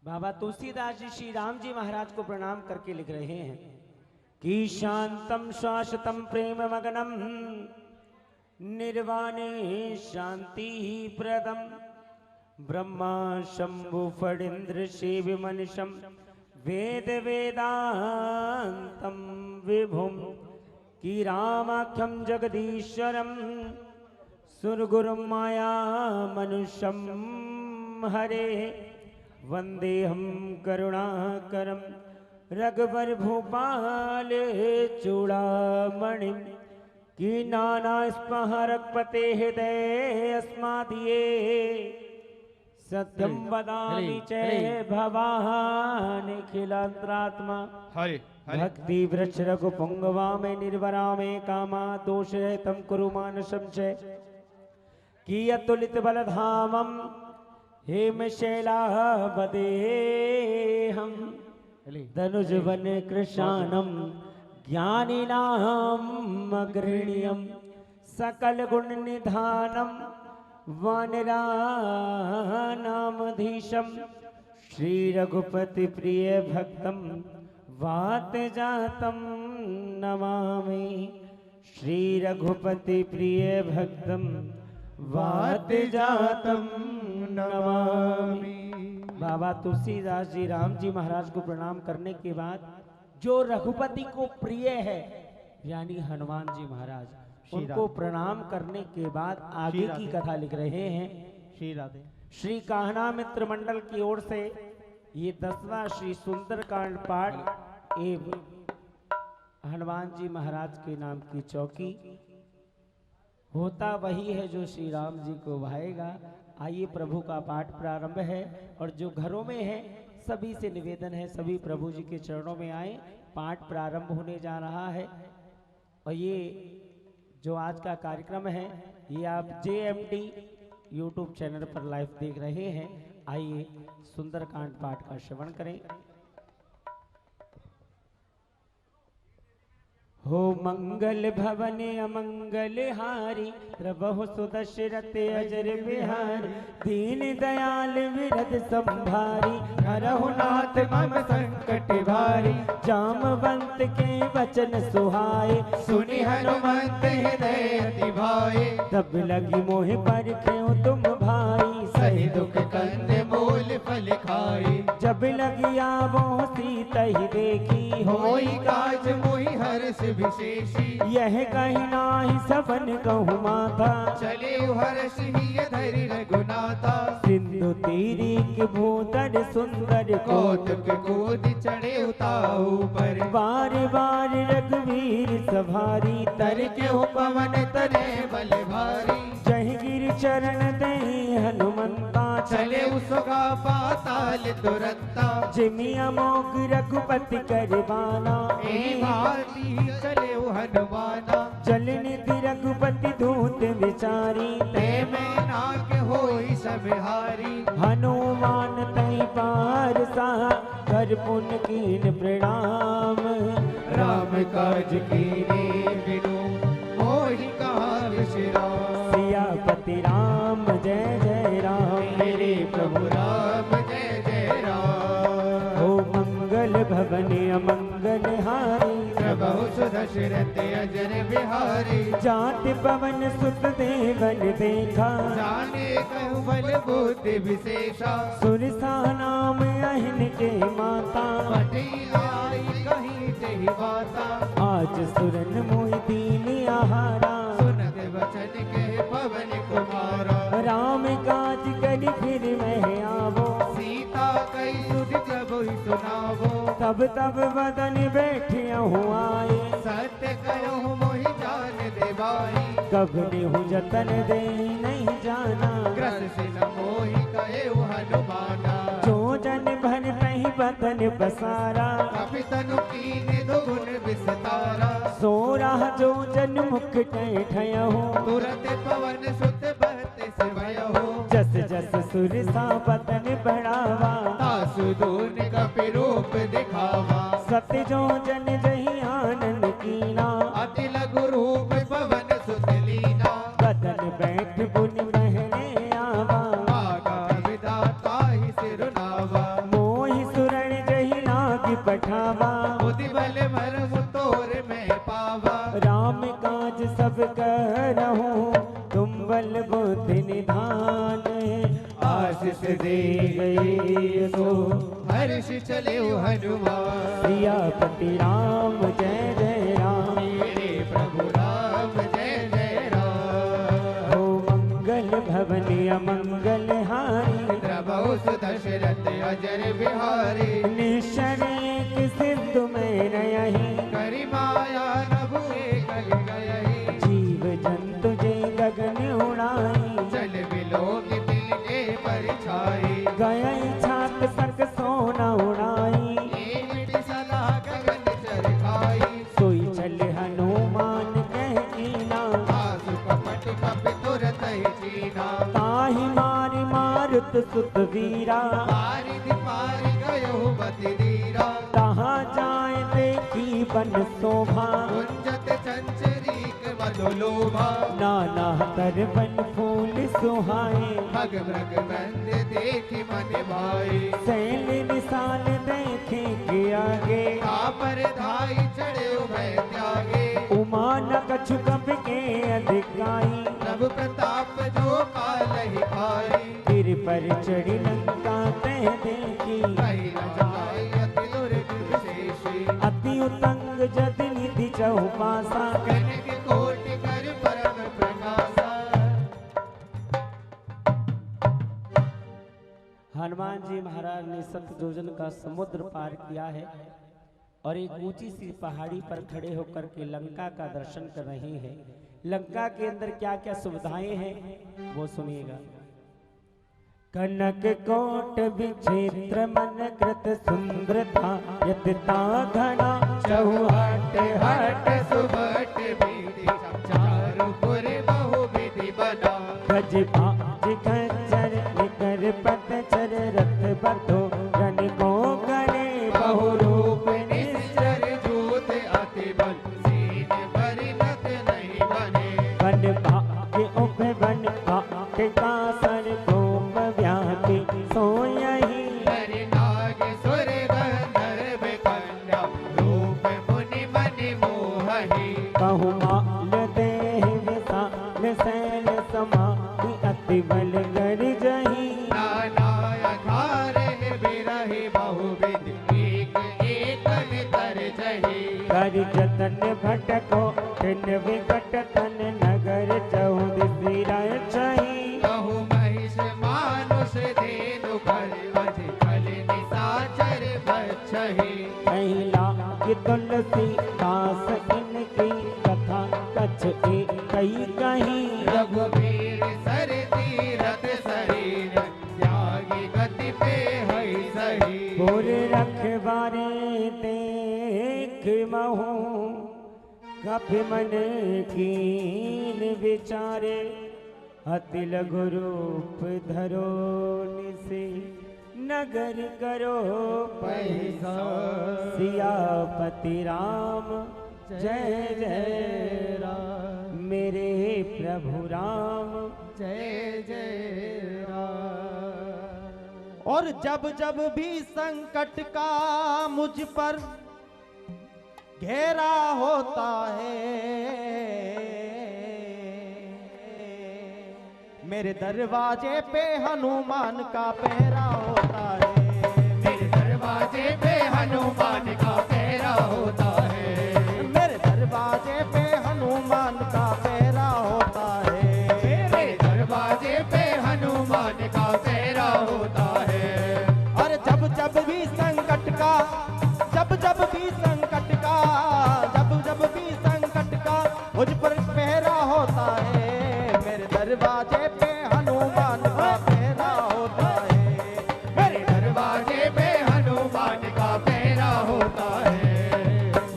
बाबा तुलसीदास जी श्री राम जी महाराज को प्रणाम करके लिख रहे हैं कि शांतम शाश्वतम प्रेम मगनम निर्वाणे शांति प्रदम ब्रह्मा शंभु फणीन्द्र शिव मनुषम वेद वेदांतम विभुम की रामाख्यम जगदीश्वरम सुरगुरुम माया मनुष्यम हरे वंदे हम करुणाकरम रघुवर भूपाल चूड़ामणि की नाना स्मरकपते हृदय अस्मादिये सत्यम वदामि च भवानिखिलांतरात्मा भक्ति वृक्ष रघुपुंगवा में निर्वरा में कामा दोष तम कुरु मानसम च की अतुलित बलधामम हेम शैला बदेहम धनुज वन कृशानम ज्ञानिनाम अग्रणीयम सकल गुण निधानम वानरानामधीशम श्री रघुपति प्रिय भक्तम वात जातम नमामि श्री रघुपति प्रिय भक्तम वात जातम नमामि। बाबा तुलसीदास जी राम जी महाराज को प्रणाम करने के बाद जो रघुपति को प्रिय है यानी हनुमान जी महाराज उनको प्रणाम करने के बाद आगे की कथा लिख रहे हैं। श्री राधे। श्री कान्हा मित्र मंडल की ओर से ये 10वां श्री सुंदरकांड पाठ एवं हनुमान जी महाराज के नाम की चौकी होता वही है जो श्री राम जी को भाएगा। आइए प्रभु का पाठ प्रारंभ है और जो घरों में है सभी से निवेदन है सभी प्रभु जी के चरणों में आए। पाठ प्रारंभ होने जा रहा है और ये जो आज का कार्यक्रम है ये आप JMT YouTube चैनल पर लाइव देख रहे हैं। आइए सुंदरकांड पाठ का श्रवण करें। हो मंगल भवन अमंगल हारी प्रभु सुदशरथ अजर बिहारी दीन दयाल विरद संभारी हरहु नाथ मम संकट भारी जामवंत के वचन सुहाए सुनि हनुमंत हृदय अति भाए तब लगी मोह पर क्यों तुम भाई सही दुख कंद मूल फल खाए जब लगी आवो सीता ही देखी होई काज मोहि हर्ष विशेषी यह कहीं नाही सबन कहूँ माथा चले हर्ष ही धरि रघुनाथा सिंधु तीरी के भूतड़ सुंदर कौतुक कूद चढ़े उताऊ पर बार बार रघुवीर सवारी तर क्यों पवन तने बल भारी जय गिर चरण दे हनुमंता चले उसका पाताल तुरंता जिमिया मोग रघुपति करवाना ए भारती चले हनुमाना चलने ति रघुपति दूत विचारी ते में नाक होई सबिहारी हनुमान तई पार सा कर पुन कीन प्रणाम राम काज कीने बिनु मोहि कहा विश्राम सियापति राम जय जय राम मेरे प्रभु राम जय जय राम हो मंगल भवन अमंगल हारी प्रभु सुदशरथ अजर बिहारी जात पवन सुत देवन देखा जाने कहु बल बुद्धि विशेषा सुरसा नाम अहिन के माता पति आई कहीं तेहि बाता आज सुरन मोहि दीन आहारा सुनत वचन के पवन कुमारा राम काज करि फिर मैं आवो सीता कई सुध प्रभु सुनावो तब तब वदन बैठियहु आए सत्य कहो मोहि जान देवाई कब नेहु जतन दे नहीं जाना ग्रस से न मोहि कहे हनुमाना जो जन भर नहीं बदन बसारा कपि तनु कीने दुगुन विस्तारा सो रहा जो जन मुख ठयहु तुरत पवन सुत बहत से भयो जस जस सुरसा बदन बढ़ावा तासु दून कपि रूप दिखावा सत्य जो जन जही आनंद कीना अति लघु रूप पवन सुत लीना बदन बैठ बुन बहने आवा आगा विधाता ही सिरुनावा मोह पठावा, बुद्धि बल मर्म तोर में पावा। राम काज सब करहूँ, तुम बल बुद्धि निधान। आशीष दे गए सो हर्ष चले हनुमान। सियापति राम जय जय राम, मेरे प्रभु राम जय जय राम। हो मंगल भवन अमंगल हारी, प्रभु सुदशरथ अजर बिहारी। निशरेक सिद्धु में नयहि, करि माया नभु कल गयहि। जीव जंतु जे गगन उड़ाई, चल बिलोक दिल के परछाई। गय छात सक सोना उड़ाई, एक सदा गगन चरखाई। सोई चल हनुमान कह कीना, आसु कपट कपि तुरत ही चीना। ताहि मारि मारुत सुत वीरा, पारिधि पारि गयो बति धीरा। तहाँ जाए देखी बन शोभा, कुंजत चंचरीक मधुलोभा। नाना कर बन फूल सुहाए, भग भ्रग बंद देखि मन भाई। सैल विशाल देखे के आगे, पर धाई चढ़े भय त्यागे। उमा न कछु कब के अधिकाई, प्रभु प्रताप जो काल ही भाई। गिर पर चढ़ी लंका तह देखी, कही न जाय अति दुर्ग विशेषी। अति उतंग जद निधि चहुपासा, कनक कोटि कर परम प्रकाशा। हनुमान जी महाराज ने 7 योजन का समुद्र पार किया है और एक ऊंची सी पहाड़ी पर खड़े होकर के लंका का दर्शन कर रहे हैं। लंका के अंदर क्या क्या सुविधाएं हैं वो सुनिएगा। कनक कोट विचित्र मन कृत सुंदरता, यतता घना चौहट हट सुबट बीती। चारुपुर बहु विधि बना। गज बाज खच्चर निकर पतचर, रथ बधो रन को करे बहुरूप निश्चर जूत अति बल। सीन परिणत नहीं बने। वन भाग्य उप वन भाग्य का सर गोप व्यापी, सोयहि हरि नाग सुर गंधर्व कन्या। रूप मुनि मनि मोहहि। बहुमाल देह विशाल शैल समाधि, अति बल कर जही नाना अघारे बिरहि बहुविध। एक एक नितर जहि। कर जतन भटको तिन विकट तन, नगर चौदिसी रही। कहु महिष मानुष धेनु खर वज। खल निशाचर बच्छहि। महिला की तुलसी दास इनकी, कथा कछ एक कही कहीं। रघुवीर सर तीरथ शरीर। त्यागी गति पे हई सही। गोर रखबारे देख महू, कपि मन कीन विचारे। अति लघु रूप धरो निसे, नगर करो पैसा। सियापति राम जय जय राम, मेरे प्रभु राम जय जय राम। और जब जब भी संकट का मुझ पर घेरा होता है, मेरे दरवाजे पे हनुमान का पहरा होता है। मेरे दरवाजे पे हनुमान का पहरा होता है। मेरे दरवाजे पे हनुमान का पहरा होता है। मेरे दरवाजे पे हनुमान का पहरा होता है। और जब जब भी संकट का, जब जब भी संकट का, जब जब भी संकट का मुझ पर पहरा होता है। मेरे दरवाजे पे हनुमान का पहरा होता है। मेरे दरवाजे पे हनुमान का पहरा होता है।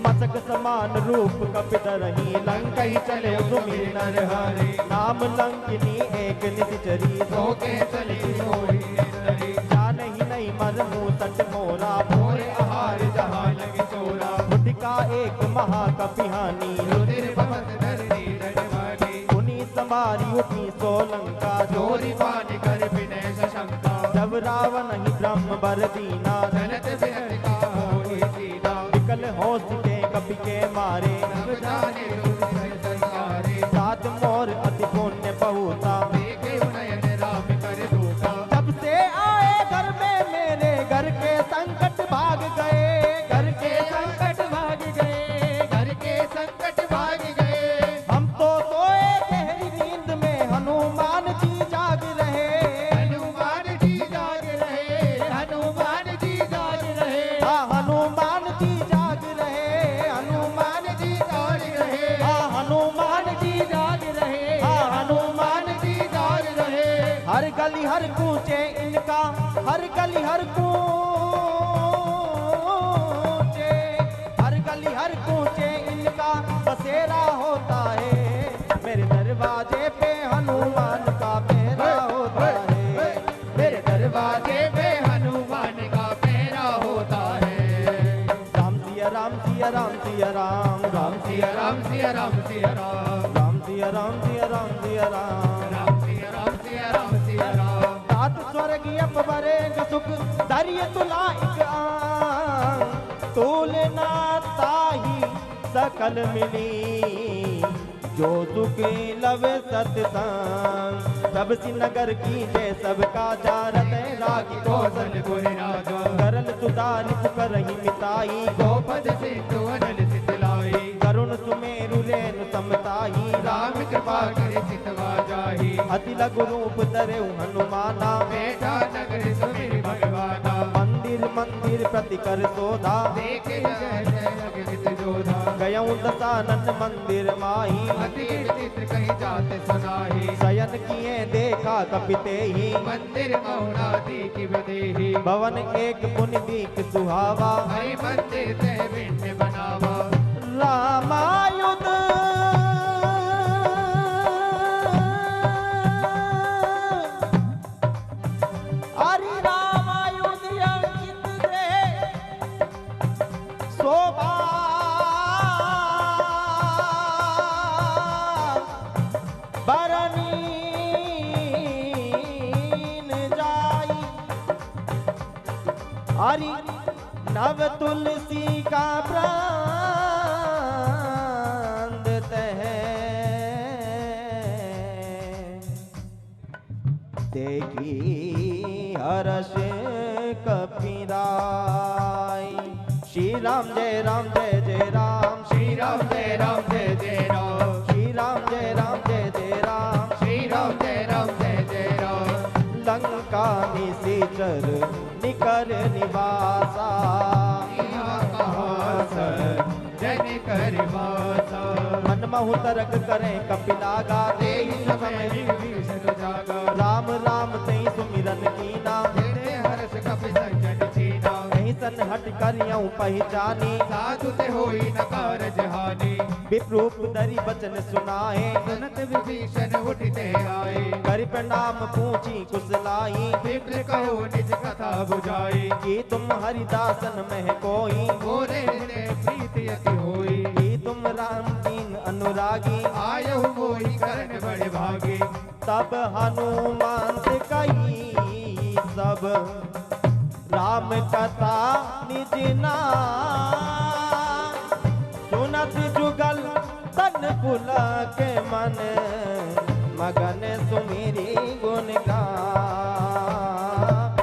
मसक समान रूप कपितरही, लंका ही चले सुमी नरहरि। नाम लंकिनी एक निश्चरी, धोखे चली होई तरी। जान ही नहीं मर मूसट मोरा। भोरे आहार जहाँ लगी चोरा। बुढ़िका एक महाकपिहानी, रुधिर बहत धरती रणवानी। उन्हीं संभारी उठी सोलंका। चोरी पान कर विनय शंका। जब रावण ही ब्रह्म बर दीना, चलत बिहत का होई गली हर कूचे इनका, हर गली हर कूचे, हर गली हर कूचे इनका बसेरा होता है। मेरे दरवाजे पे हनुमान का पहरा होता है। मेरे दरवाजे पे हनुमान का पहरा होता है। राम सिया राम सिया राम सिया राम, राम सिया राम सिया राम सिया राम, राम सिया राम सिया राम सिया राम, राम सिया राम सिया राम सिया राम। तात स्वर्गीय पवरे सुख दरिय तुला एक आंग, तुलना ताही सकल मिली, जो सुख लव सतसंग। सब सी नगर की जय सबका जारत रागी कौशलपुर राजा, करल सुधार करही मिताई, गोपद सिंधु अनल सितलाई, करुण सुमेरु रेणु समताही, राम कृपा करे चितवा जाही। अति लघु रूप धरे हनुमाना, बैठा नगर सुमिर भगवाना, मंदिर मंदिर प्रति कर शोधा, देखे जय जय अगणित जोधा। गयऊं दशानन मंदिर माही, अति चित्र कहीं जाते सुनाही, शयन किए देखा कपिते ही, मंदिर मौनादी की विदेही। भवन एक पुनि दीक सुहावा, हरि मंदिर तह भिन्न बनावा। रामायुध हरि रामायुध अंकित दे शोभा, बरनीन जाई। हरि नव तुलसी का प्रांत है, देखी हर्ष कपिराई। श्री राम जय राम जय जय राम, श्री राम जय राम जय जय राम, श्री राम जय राम जय जय राम, श्री राम जय राम जय जय राम। लंका निशिचर निकर निवासा, जन कर वासा। मन महु तरक करें कपिलागा, तेहि समय विभीषण जागा, राम राम तई सुमिरन कीना, हृदय हर्ष कपि सज्जन चीना। कहीं सन हट कर यूं पहचानी, साधु ते होई न कारज हानि, विप्रूप धरि बचन सुनाए, सुनत विभीषण उठते आए। करि प्रणाम पूछी कुशलाई, विप्र कहो निज कथा बुझाई, कि तुम हरिदासन में कोई, मोरे हृदय प्रीति अति होई। कि तुम राम दीन अनुरागी, आयहु मोहि करण बड़े भागे। तब हनुमान से कही सब राम कथा निज नाम, सुनत जुगल तन पुलक मन, मगन सुमिरी गुण गान।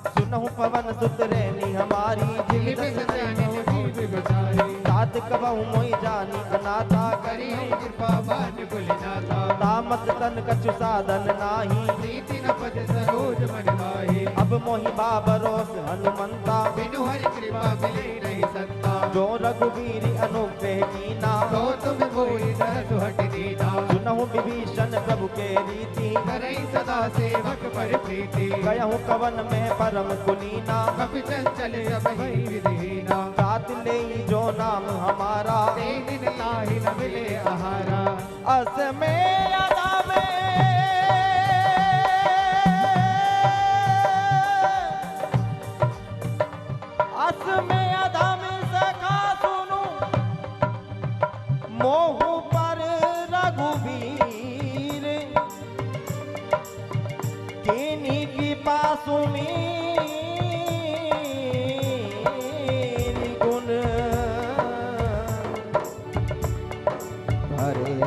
सुनहु पवन सुत रेनी हमारी, जीव सजन जीव गुजारी, सात कबहु मोहि जानी अनाथा, करी कृपा मान कुलनाथा। तामत तन कछु साधन नाही, प्रीति न पद सरोज मन माही। अब मोहि बाबरोस हनुमंता, बिनु हरि कृपा मिले नहीं संता। जो रघुवीर अनुग्रह कीना, तो तुम कोई दरस हट दीना। सुनहु विभीषण प्रभु के रीति, करई सदा सेवक पर प्रीति। गयहु कवन में परम कुलीना, कपि चंचल सबहि विधिहीना। साथ ले जो नाम हमारा, ते दिन ताहि न मिले आहारा। अस में अदा में अस में अदा में सखा सुनु, मोहु पर रघुवीर, किन्हीं की पासु मेरी गुण भरे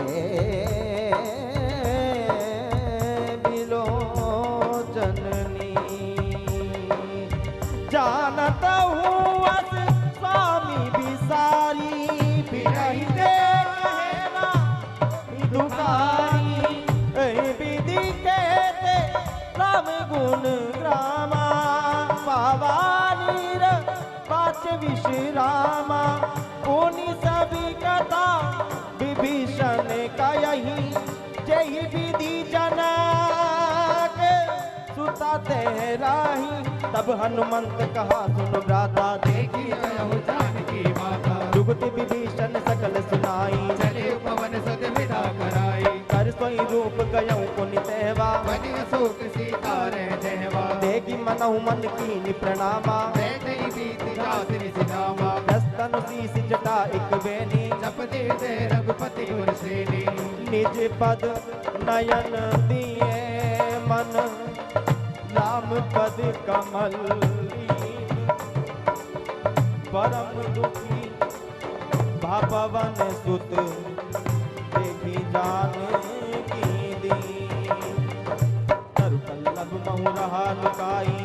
बिलोचननी। जानत हूँ अस स्वामी बिसारी, बिरही दे कहना दुखारी। विधि कहते राम गुण ग्रामा, पावानीर पाच विश्रामा। पुनि सभी कथा विभीषण का यही, जय विधि जना सा तेराही। तब हनुमंत कहा सुन भ्राता, देखी अयहु जानकी माता, जुगति विभीषण सकल सुनाई। चले पवन सुत विदा कराई, कर सोई रूप गयऊ पुनि तेवा। बनि अशोक सीता रे देवा, देगी मनहु मन कीनि प्रणामा। बैठई बीत जात ऋषि नामा, दस्तनु शीस जटा एक बेनी। जपति दे रघुपति गुर सेनी, निज पद नयन दिए मन, राम पद कमल लीन। परम दुखी भवन सुत, देखी जानकी दीन। तरु कल्लभ महु रहा लुकाई,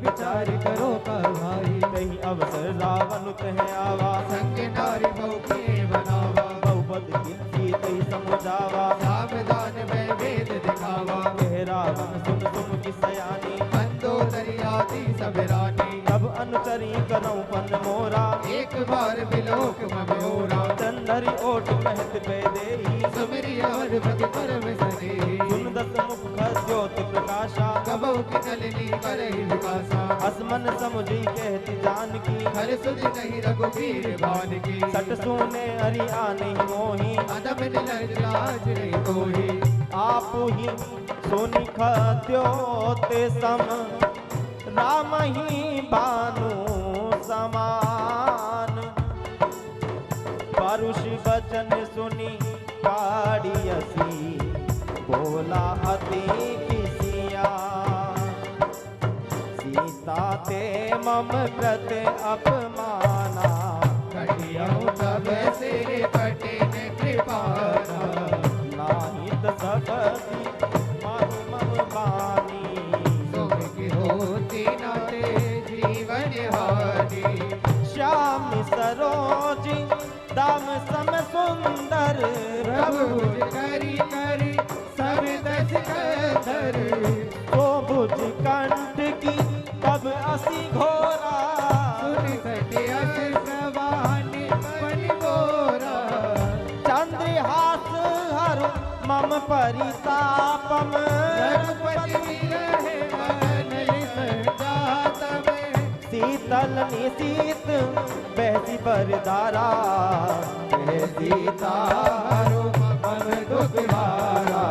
विचार करो का भाई। कहीं अवसर रावण तह आवा। संग नारी बहु के बनावा, बहुपद कीर्ति तही समुझावा। सावधान में वेद दिखावा, कह रावण सुन तुम की सयानी। मंदोदरी आदि सब रानी, तब अनुचरी करऊं पन मोरा। एक बार बिलोक मबोरा। चंदरी ओट महत पे देही, सुमिरि और भक्ति परम सनेही, सुन दस मुख ज्योति प्रकाशा। कबहु की नलिनी करहि विकासा, असमन समुझी कहती जानकी। हर सुध नहीं रघुबीर बान की। सट सुने हरि आने मोही, अदब निलज लाज रे कोही, आप ही सोनी खद्योते सम। राम ही बानु समान, परुष वचन सुनी काढ़ियसी। बोला अति किसिया, सीता ते मम कृत अपमाना। कटियहु तब सिर कटिन कृपाना, नाहित सबति मनु मम बानी। सुख की होती न ते जीवन हानि, श्याम सरोज दाम सम सुंदर। प्रभु करी करी सब दस कधर, तो भुज कंठ की कब असी घोरा। सुन सटे अस प्रवानि बन गोरा, चंद्रहास हरु मम परितापम। रघुपति विरहे मन जात में, शीतल निशीत बहसी बरदारा। कह सीता हरु मम दुख भारा।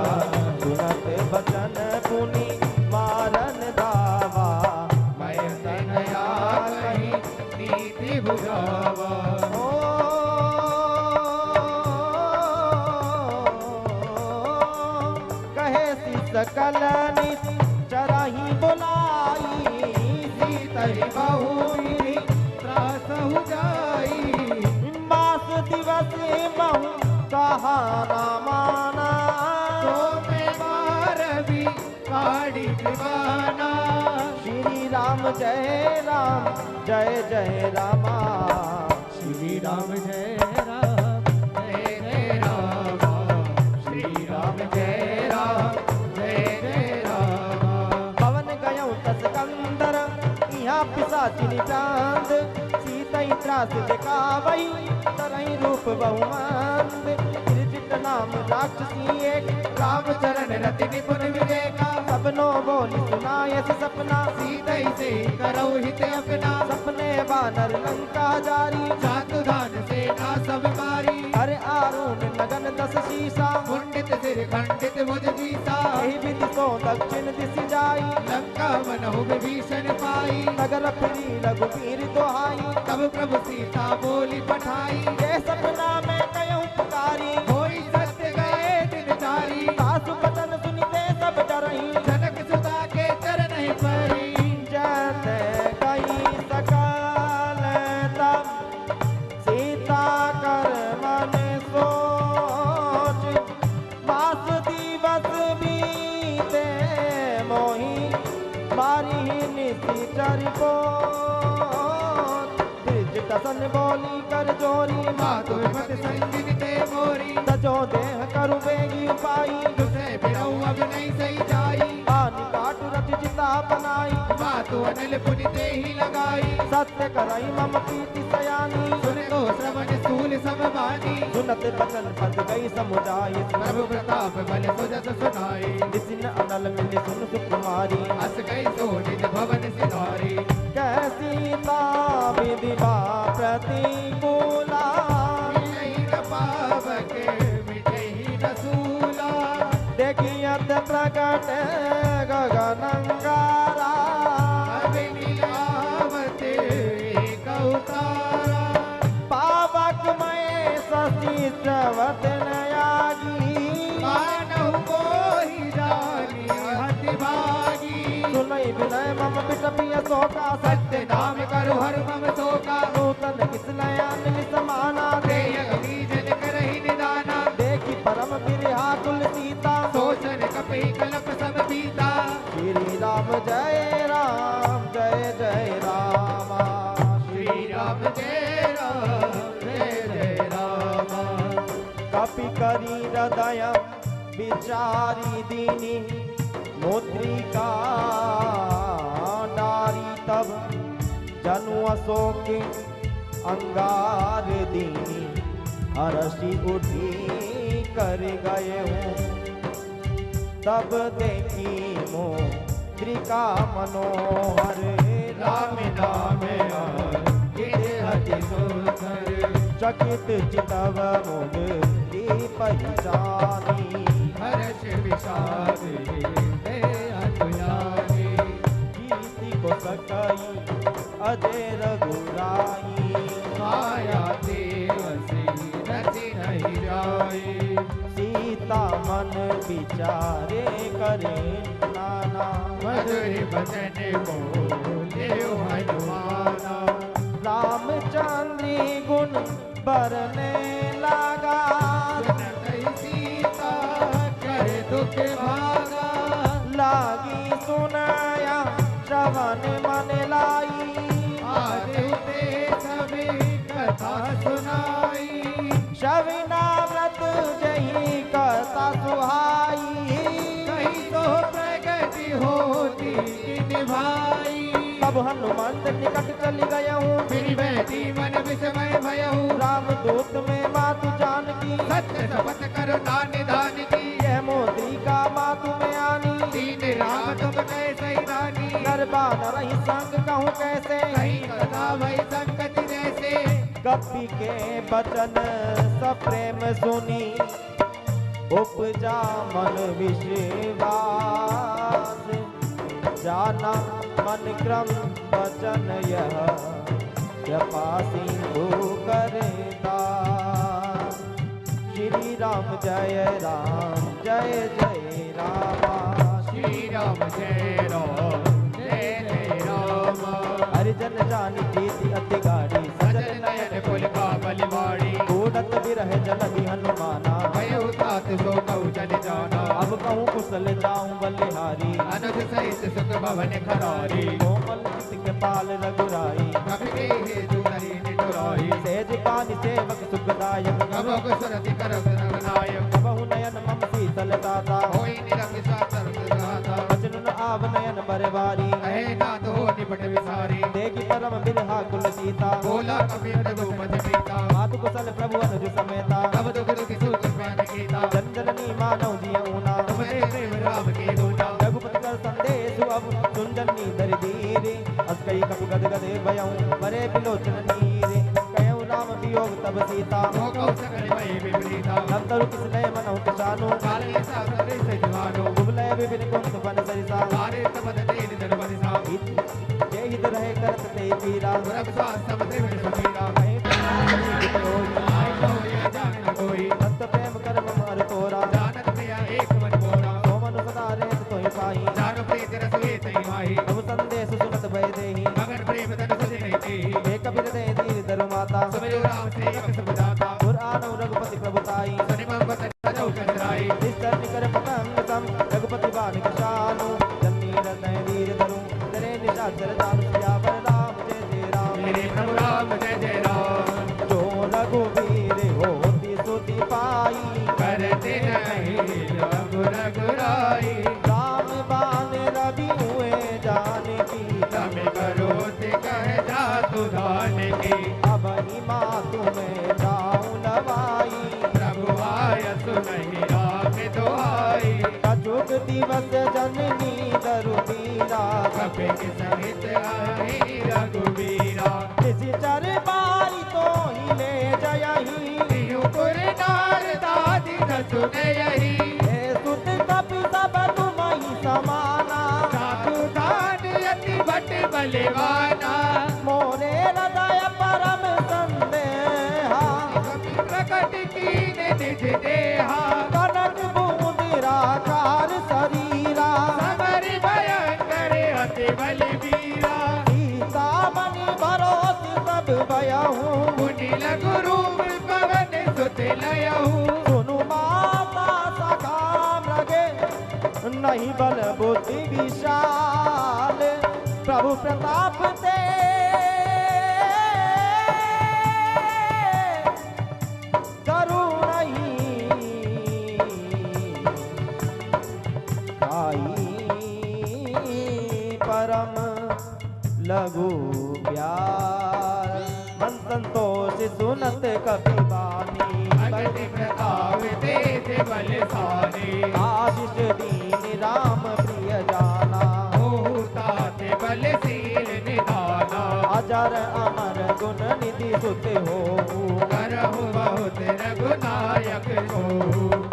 सुनत बचन पुनि मारन दावा। मैं तनया कहीं नीति बुझावा, ओ कहे सी सकल नित चराही बुलाई। सीतहि बहुरी त्रासहु जाई, मास दिवस बहु कहा ना माना। तो मैं मारवी काढ़ी कृपाना, श्री राम जय राम जय जय रामा। श्री राम जय राम जय जय राम, श्री राम जय राम जय जय राम। पवन गयौ तस कंदर, यहाँ पिशाचिनी चांद। सीतई त्रास दिखावई, तरई रूप बहुमंद। त्रिजट नाम राक्षसी एक, राम चरण रति निपुण विवेका, सबनो बोली सुनाय सपना। सीतहि से करौ हित अपना, सपने बानर लंका जारी। चातुधान सेना सब मारी, अरे आरुण नगन दस शीसा। मुंडित सिर खंडित भुज दीसा, यही विधि सो दक्षिण दिश जाई। लंका मनहु विभीषण पाई, नगर फिरी रघुवीर दोहाई। तब प्रभु सीता बोली पठाई, ये सपना मैं कयूं पुकारी। होई सत्य गए दिन धारी, सासु बचन सुनिते सब डरही। जनक सुता के चरण ही परी, जत गई सकल तब सीता कर मन सोच। मास दिवस बीते मोही, मारी निशिचर को। कसन बोली कर जोरी। मातु मत संगिनी ते मोरी, तजो देह करु बेगी पाई। तुझे बिरौ अब नहीं सही जाई, आनि काटु रच चिता बनाई। मातु अनिल पुनि देहि लगाई, सत्य करई मम प्रीति सयानी। सुन को श्रवण स्थूल सब जानी, सुनत बचन पद गई समुदाय, प्रभु प्रताप बल सुजस सुनाई, निसिन अनल मिले सुन सुकुमारी, हस गई सोनित भवन सिधारी, कैसी विधि बा प्रतिकूला, मिलई न पावके मिटई न सूला, देखियत प्रकट गगनंगारा, अभी मिलावत एक अवतारा, पावक मय शशि श्रवत नयागी, मानव मोहि जानी हति भागी, सुनई विनय मम पिटपिय शोका, सत्य नाम करु हर मम शोका, नूतन किस नया मिल समाना, देयक बीजन करहि निदाना, देखी परम बिरहा कुल सीता, सोचन कपि कलप सब पीता, श्री राम जय राम जय जय राम, श्री राम जय जय राम, कपि करी हृदय विचारी दीनी, मुद्रिका डारी तब जनु अशोक अंगार दीनी, हर्षि उठी कर गए हूँ, तब देखी मुद्रिका मनोहर, राम नाम हति सुंदर, चकित चितव मुद्री पहचानी, हर्ष विषाद अतुलानी, कीर्ति को सकई अजय रघुराई, माया देव से रति नहीं जाई, सीता मन विचारे करे नाना, मधुर बचन बोले हनुमाना, रामचंद्री गुण बरने लगा, सुनत सीता कर दुख भागा, लागी सुनाया श्रवण मन लाई, आदिते सभी कथा सुनाई, शविना व्रत जही कथा सुहाई, कहीं तो प्रगति होती कि निभाई, अब हनुमान निकट चली गया हूँ, फिर बैठी मन विस्मय भयहु, राम दूत में मातु जानकी, सत्य शपथ करो दान दान की, यह मोदी का मातु में आनी, दीन राम तुम कैसे रानी, गरबा न रही संग कहूँ कैसे, कहीं कथा भई संकट जैसे, कपि के बचन सप्रेम सुनी, उपजा मन विश्वास, जाना मन क्रम वचन यह, कृपा सिंधु करता, श्री राम जय जय राम, श्री राम जय जय राम, हरिजन जान प्रीति अति गाढ़ी, सजल नयन पुल का बलिवाड़ी, कूड़त बिरह जन भी हनुमाना, भयो तात सो कहु जन जाना, अब कहूँ कुशल जाऊं बलिहारी, अनुज सहित सुख भवन खरारी, कोमल चित के पाल रघुराई, कभी के हेतु करी निठुराई, सेज पानी सेवक सुखदायक, कबोग सुरति करब रघुनायक, कबहु नयन मम शीतल दाता, होई निरपिसा सर्व गाता, बचन न आव नयन बरबारी, कहे नाथ हो निपट विसारी, देखी परम बिरहा कुल सीता, बोला कबीर रघुपति पीता, मातु कुशल प्रभु अनुज समेता, कब दुख दुख सुख ज्ञान कीता, जनजननी मानव जियऊना, तुमने प्रेम राम की दूना, रघुपति कर संदेश अब सुनजनी दर धीरे, अस्कई कपि गद गद भयऊं बरे बिलोचन नीरे, कहऊं राम वियोग तब सीता, हो कहु सकल भई विपरीता, तब तरु किस नय मनहु किसानु, काले सागर से जवानो, दुबलय विपिन कुंत बन सरिसा, सारे तपत तेल दर बरसा, जय हित रहे करत ते पीरा, रब सास समुद्र में समीरा, कहीं होई, आय तो ये जान न कोई, सत्य प्रेम कर्म मर तोरा, जानत प्रिया एक मन बोरा, सो मनु सदा रहत तोहि पाई, जान प्रीत रसोई तई माही, तब संदेश सुनत भय देहि, मगर प्रेम तन सजे नहीं तेहि, एक बिर दे धीर धरु माता, समझो राम सेवक सब दाता, पुराण रघुपति प्रभुताई, सनिमं बतन सजौ चंद्राई, निश्चर निकर पतंग सम रघुपति बाण किशानु, जन्नी हृदय धीर धरु तेरे निशाचर दानु सियावर राम जय राम, मेरे प्रभु राम जय जय राम, जो रघुवीर होती सुति पाई, करते नहीं रघुराई, राम बाण रवि हुए जानकी, तम करो ते कह जा तु धान की, अब ही मातु में बस जननी दरुबीरा कपि सहित आई रघुवीरा निशिचर बाई तो ही ले जयही तियुपुर नारदादि न सुनयहि हे सुत कपि सब तुम ही समाना साधु दान यति भट बलवाना मोरे हृदय परम संदेहा कपि प्रकट कीन निज देहा कनक बूंदिराकार शरीरा समर भयंकर अति बलवीरा सीता मणि भरोस सब भयहूँ मुनि लघु रूप पवन सुत लयहु सुनु माता सखा मृगे नहीं बल बुद्धि विशाल प्रभु प्रताप ते करू नहीं आई परम लघु प्यार मन संतोष सुनत कपि बानी भगति प्रताप तेज बलशाली आशिष दीन राम प्रिय जाना तात बलशील निधाना अजर अमर गुण निधि सुत हो करहु बहुत रघुनायक को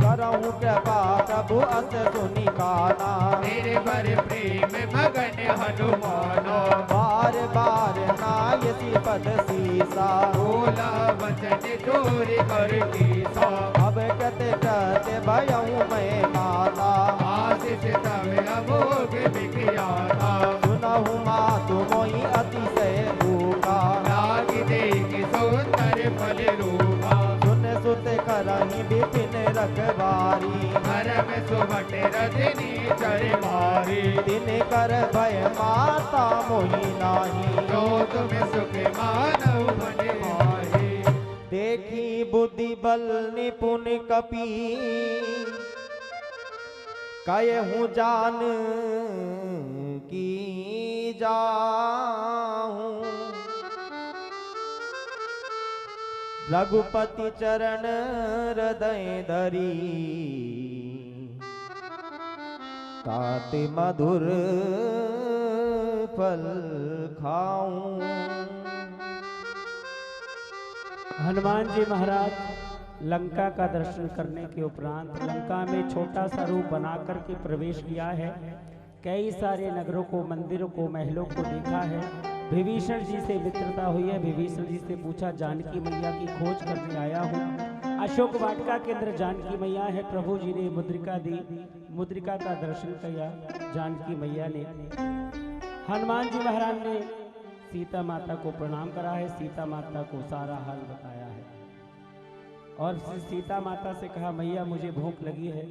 करहु कृपा प्रभु अस सुनि काना तेरे पर प्रेम मगन हनुमाना बार बार नायसी पद सीसा बोला वचन चोरी कर कीसा अब कते कते भयऊ मैं माता आशीष तब अमोघ विज्ञाता सुनहु मातु मोहि अतिशय भूखा लाग देख सुंदर फल रूपा सुन सुत करहि विपिन रखवारी धर्म सुभट रजनी चर मारी दिन कर भय माता मोहि नाही जो तुम सुख मानव मन माही देखी बुद्धि बल निपुण कपि कहूँ जान की जाऊं रघुपति चरण हृदय धरी तात मधुर फल खाऊं हनुमान जी महाराज लंका का दर्शन करने के उपरांत लंका में छोटा सा रूप बना करके प्रवेश किया है। कई सारे नगरों को, मंदिरों को, महलों को देखा है। विभीषण जी से मित्रता हुई है। विभीषण जी से पूछा, जानकी मैया की खोज करने आया हूँ। अशोक वाटिका के अंदर जानकी मैया है। प्रभु जी ने मुद्रिका दी, मुद्रिका का दर्शन किया जानकी मैया ने। हनुमान जी महाराज ने सीता माता को प्रणाम करा है, सीता माता को सारा हाल बताया है और सीता माता से कहा, मैया मुझे भूख लगी है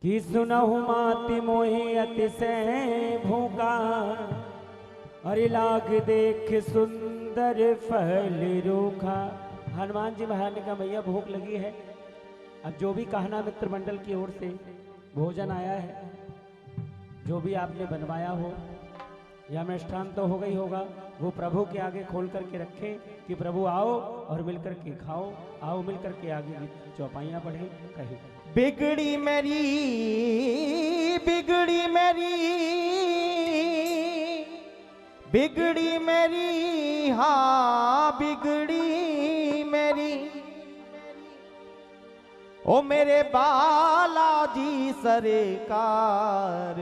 कि सुनहु माति मोहि अतिशय भूखा, अरे लाग देख सुंदर फल रूखा। हनुमान जी महाराज ने कहा, मैया भूख लगी है। अब जो भी कहना मित्र मंडल की ओर से भोजन आया है, जो भी आपने बनवाया हो या मिष्ठान तो हो गई होगा, वो प्रभु के आगे खोल करके रखें कि प्रभु आओ और मिलकर के खाओ, आओ मिलकर के आगे चौपाइयाँ पढ़ें। कहीं बिगड़ी मेरी, बिगड़ी मेरी, बिगड़ी मेरी, हाँ बिगड़ी मेरी, ओ मेरे बालाजी सरकार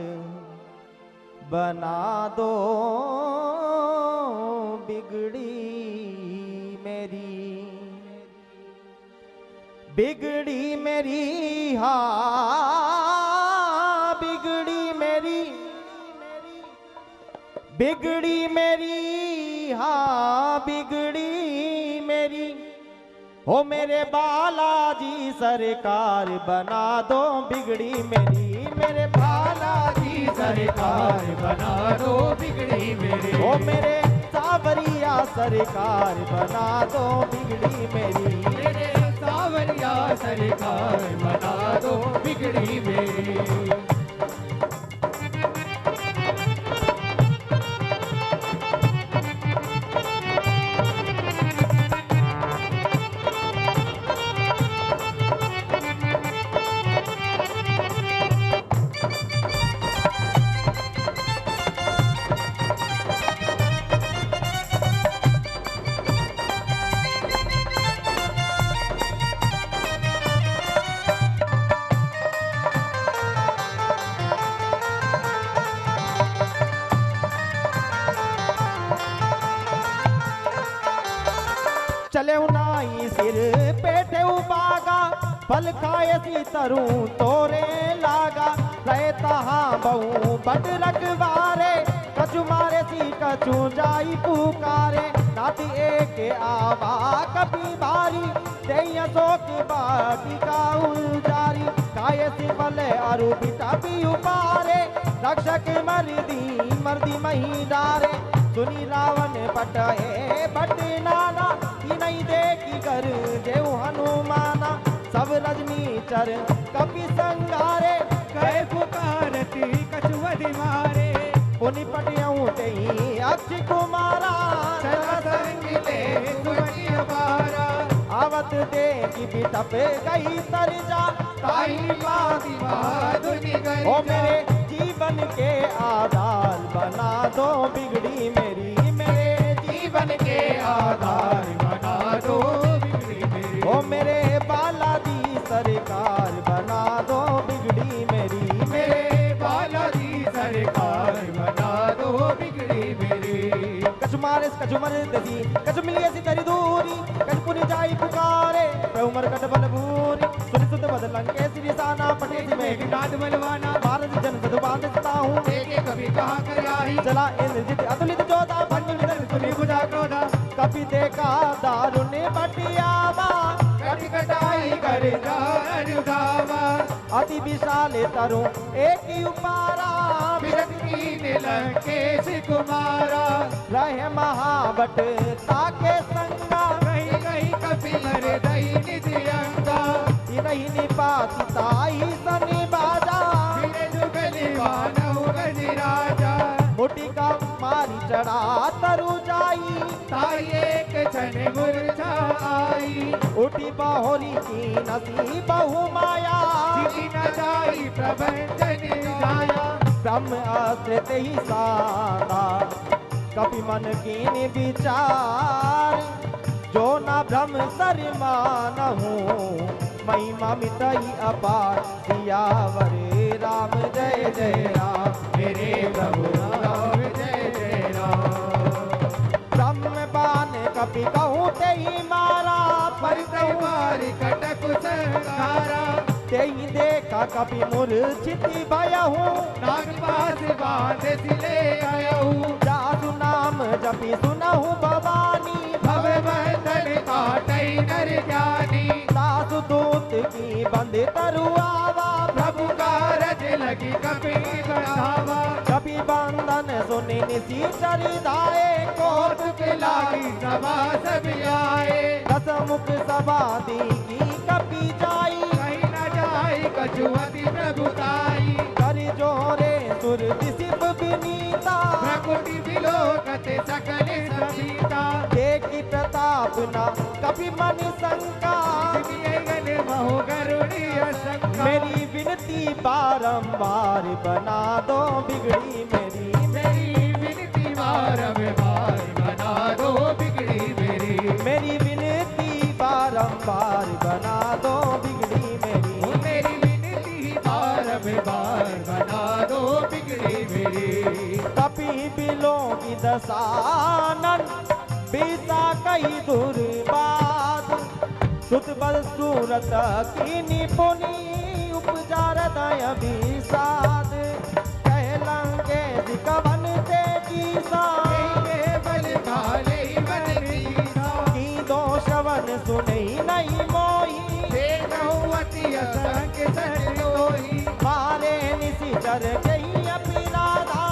बना दो बिगड़ी मेरी, बिगड़ी मेरी, हाँ बिगड़ी मेरी, बिगड़ी मेरी, हाँ बिगड़ी मेरी, हो मेरे बालाजी सरकार बना दो बिगड़ी मेरी, मेरे बालाजी सरकार बना दो बिगड़ी मेरी, ओ मेरे सावरिया सरकार बना दो बिगड़ी मेरी, मेरे सावरिया सरकार बना दो बिगड़ी मेरी। नाई सिर पेटे बागा फल खाए सी तरू तोरे लागा रहता हाँ बहु बट रखवारे कछु मारे सी कछु जाई पुकारे नाती एक आवा कभी भारी तेया सो की बाटी का उजारी खाए सी भले अरु बिटा भी उपारे रक्षक मर्दी मही डारे सुनी रावण बटाए बट नाना की नहीं देखी कर जेऊ हनुमाना सब रजनी चर कपि संगारे कहे पुकारती कछुवधि मारे पुनि पटियाऊं तेई अक्षय कुमारा संगिले सुमति अपारा आवत देखी बिटप गई तरजा ताई पाती बहादुरी गई ओ मेरे जीवन के आधार बना दो बिगड़ी मेरी मेरे जीवन के आधार बना दो बिगड़ी मेरी ओ मेरे बालाजी सरकार बना दो बिगड़ी मेरी मेरे बालाजी सरकार बना दो बिगड़ी मेरी कछु मारे कछु मर दसी कछु मिलिए सी तेरी दूरी कछु पुनि जाई पुकारे उमर कट बल भूरी सुनि सुत बदलन के श्री साना पटे सी में नाद बलवाना भारत जन सद बांधता हूँ देखे कभी कहाँ कर आई चला इंद्रजित अतुलित जोधा भंडुलित सुनी बुझा क्रोधा कभी देखा दारुण बटियावा कट कटाई कर जा अनुधावा अति विशाल तरु एक ही उपारा विरत की नीलंकेश कुमारा रहे महाबट ताके संगा कहीं कहीं कपि मर दई निज अंगा नहीं निपात ताई सनी बाजा बिन जुगली वानहु गज राजा मुठी का मारी चढ़ा तरु जाई ताई एक क्षण मूर्छा आई उठी बाहोरी की नसी बहु माया जिति न जाई प्रबंधन जाया ब्रह्म आश्रित ही सादा कपि मन कीन विचार जो ना ब्रह्म सरिमानहु महिमा मिटई अपार सियावरे राम जय जय राम मेरे प्रभु राम जय जय राम ब्रह्म बान कपि कहूँ ते ही मारा पर तुम्हारी कटक संहारा तेई देखा कपि मूर्छित भयहूँ नागपास बांध सिले आयहु जादू नाम जपि सुनहु भवानी भव बंधन काटई नर ज्ञानी सासु दूत की बंद तरुआवा प्रभु कारज लगी कपि बढ़ावा कपि बंधन सुनि निसी चरिदाए कोट के लागी सभा सब आए दस मुख समाधि की कपि जाई कहीं न जाई कछुअति प्रभुताई कर जोरे सुर दिसिप विनीता प्रकुटि विलोकत सकल सभीता देखी प्रताप ना कपि मन शंका गण बहु गरुड़ी असंका मेरी विनती बारंबार बना दो बिगड़ी मेरी मेरी विनती बारंबार बना दो बिगड़ी मेरी विनती बारंबार बना दो बिगड़ी मेरी मेरी विनती बारंबार बना दो बिगड़ी मेरी कपि बिलों की दशानन बीता कई दुर्बाद सुत बल सूरत की निपुणी उपजार दय विषाद कहलंगे कवन ते की सा बल भाले बन की दो शवन सुनई नहीं मोही देखौअति असंख्य सरोही मारे निशिचर गई अपराधा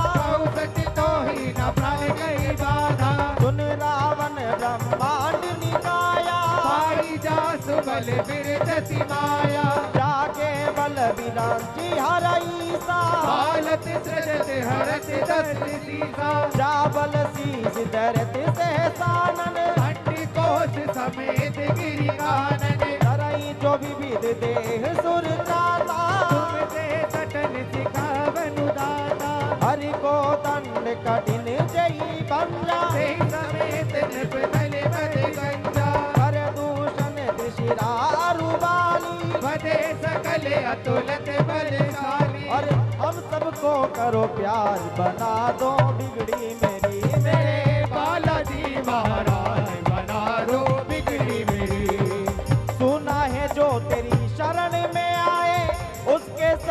सच तो ही न प्राण गई बाधा सुन रावण ब्रह्मांड निकाया पाई जासु बल बिरदति माया जाके बल विरांची हरई सा हालत सृजत हरत दस सीसा जाबल शीस दरत सहसानन अंडी कोश समेत गिरि कानन करई जो विविध देह सुर चाता तुम से सटन सिखावनु दाता हरि को दंड कठिन जई बंजा से समेत नृप बल बद गंजा कर दूषण दिशिरारु बाली बदे सकल अतुलत बलशाली और हम सबको करो प्यार बना दो बिगड़ी मेरी मेरे बालाजी महाराज बना दो बिगड़ी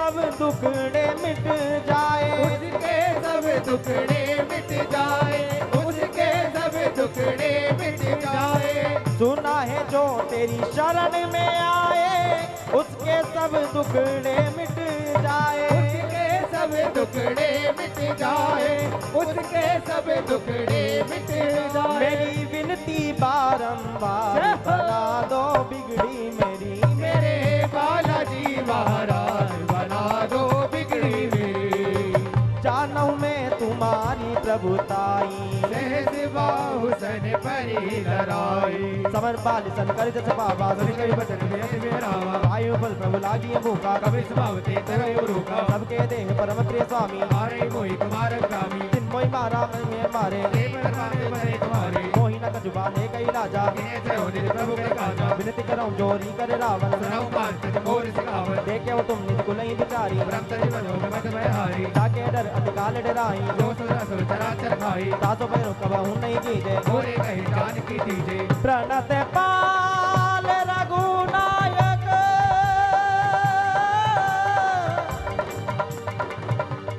सब दुखड़े मिट जाए, उसके सब दुखड़े मिट जाए, उसके सब दुखड़े मिट जाए। सुना है जो तेरी शरण में आए, उसके सब दुखड़े मिट जाए, उसके सब दुखड़े मिट जाए, उसके सब दुखड़े मिट जाए। मेरी विनती बारंबार बना दो बिगड़ी मेरी, मेरे बालाजी महाराज बना दो बिगड़ी मेरी। जानू मैं तुम्हारी प्रभुताई, सहज बाहु सन परी लड़ाई। समर बाल सन कर जस बाबा कवि बचन बेद बेरावा, आयु फल प्रभु लागी भूखा, कवि स्वभावते तवे उरुका। सबके देह परम प्रिय स्वामी, हारे मोहि कुमार गामी, दिन मोई मारा में मारे, देव परमाने बने तुम्हारे। मोहि न जुबाने कई राजा, किने से हो निज प्रभु के काजा। विनती करो जोरी करे रावण, सुनाऊं पांच तज मोर सिखावत। देखे हो तुम निज कुलई बिचारी, ब्रह्म तज बनो मत भय हारी। ताके डर अधिकाल डराई, जो सुर असुर चराचर खाई, तासो पैरो कबहु नहीं कीजे, मोरे कही जान की दीजे। प्रणत पाल रघुनायक,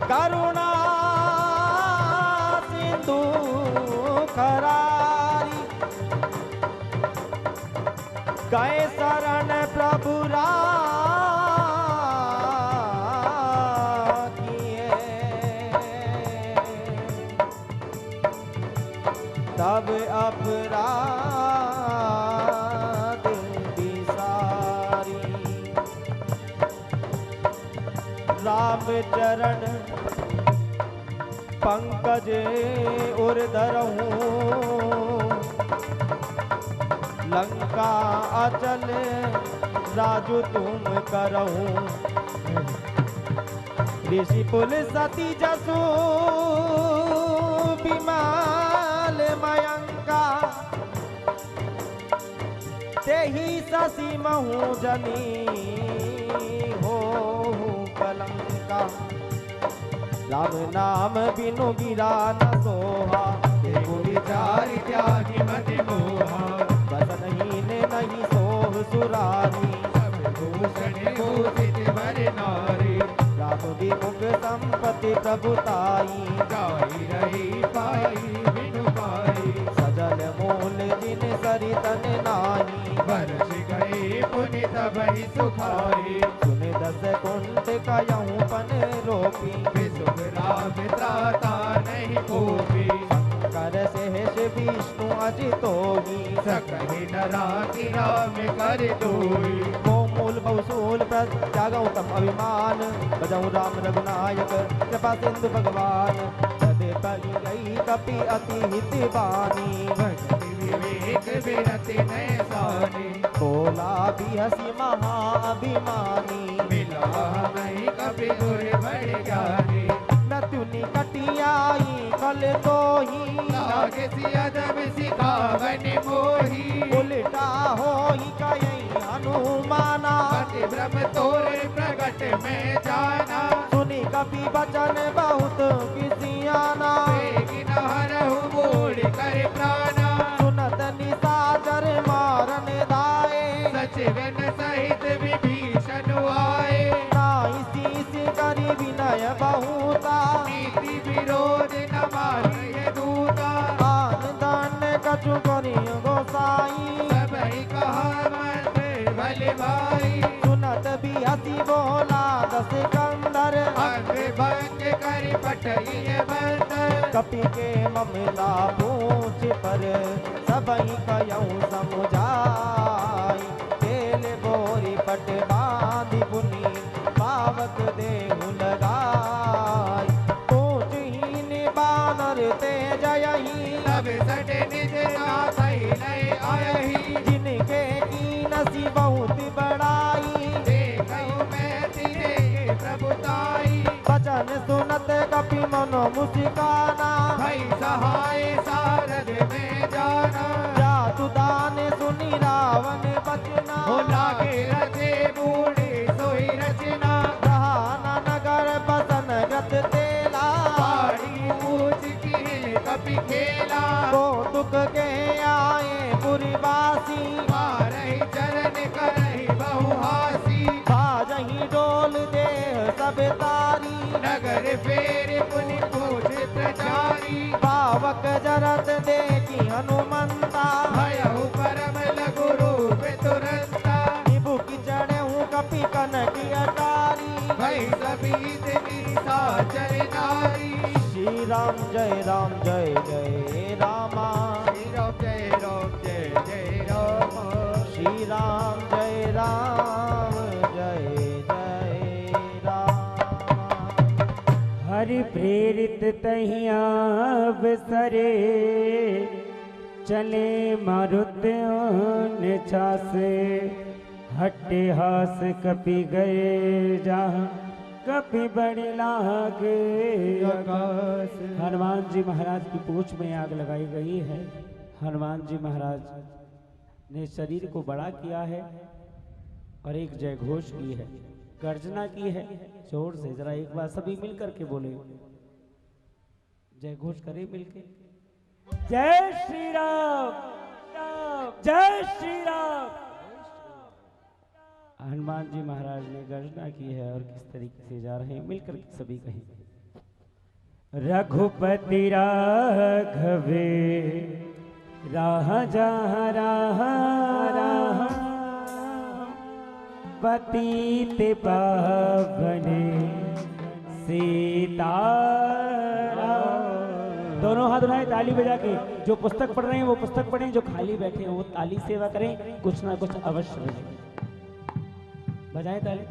करुणा सिंधु करारी, गए शरण प्रभु राखिए, तब अपराध बिसारी। राम चरण पंकज उर्धरहूँ, लंका अचल राजू तुम करहूँ, ऋषि पुल सती जसु विमाल मयंका, तेहि शशि महु जनी हो कलंका। राम नाम बिनु गिरा न सोहा, देखो विचारि त्यागी मति मोहा। बसनहीन नहीं सोह सुरारी, सब भूषण भूषित वर नारी। राम विमुख संपत्ति प्रभुताई, गाई रही पाई बिनु पाई। सजल मूल जिन सरितन नाही, बरस गए पुनि तबहि सुखाई। सुन दस कुंड कयहूँ पन रोपी, विसुख राम त्राता नहीं कोपी। कर सहस विष्णु अजितोही, सकहि नरा की राम कर दोई। मूल बहुसूल प्रत्यागौतम अभिमान, बजऊ राम रघुनायक कृपा सिंधु भगवान। सदे पगी गई कपि अति हित बानी, भक्ति विवेक विरति नय सानी। बोला भी हसी महाअभिमानी, मिला नहीं कभी गुर बड़ ज्ञानी। नतुनि कटियाई कल तोही, लागे सिया जब सिखावन मोही। उल्टा होई कयई हनुमाना, पति ब्रह्म तोरे प्रगट में जाना। सुनि कपि बचन बहुत किसियाना, वेगी न हरहु मूढ़ कर प्राणा। सुनत निशाचर मारन दाए, सचिवन सहित विभीषण आए। नाई शीस करि विनय बहुता, नीति विरोध न मानिए दूता। आन दान कछु करि गोसाई, सबहि कहा मत भले भाई। सुनत भी हसी बोला दस कंदर, अंग भंग कर पटइए बंद। कपि के ममता पूछ पर, सबहि कयहूँ समुझाई। तेल बोरी पट बांधि पुनि, पावक देहु लगाई। पूछहीन बानर ते जयही, तब सट निज नाथै लय आयहि। जिनके कीनसी बहुत बड़ाई, देखहु मैं तिहे प्रभुताई। बचन सुनत कपि मनो मुस्काना, भई सहाय सारद में जाना। जातु दान सुनि रावण बचना, हो लागे रचे बूढ़े सोई रचना। रहाना नगर बसन गत तेला, पाड़ी पूछ की कपि खेला। को दुख के आए पुरवासी, मारहि चरण करहि बहुहासी। बाजही डोल देह हनुमत देखी हनुमंता भयउ परम लघु रूप तुरंता निबु की चढ़े हूँ कपि कनकी अटारी भई सभी साचर नारी श्री राम जय रामा श्री राम जय राम श्री राम जय राम हरि प्रेरित तहिया बिसरे चले मारुत्य छासे हट्टे हास कपि गए जहाँ कपि बड़े लागे आकाश। हनुमान जी महाराज की पूंछ में आग लगाई गई है। हनुमान जी महाराज ने शरीर को बड़ा किया है और एक जय घोष की है, गर्जना की है जोर से। जरा एक बार सभी मिलकर के बोले, जय घोष करें मिलके, जय श्री राम, जय श्री राम। हनुमान जी महाराज ने गर्जना की है और किस तरीके से जा रहे हैं मिलकर के सभी कहें। रघुपति राघवे राजा राह पतित पावने सीता। दोनों हाथ उठाएं ताली बजा के। जो पुस्तक पढ़ रहे हैं वो पुस्तक पढ़ें, जो खाली बैठे हैं वो ताली सेवा करें, कुछ ना कुछ अवश्य बजाएं। बजाएं ताली।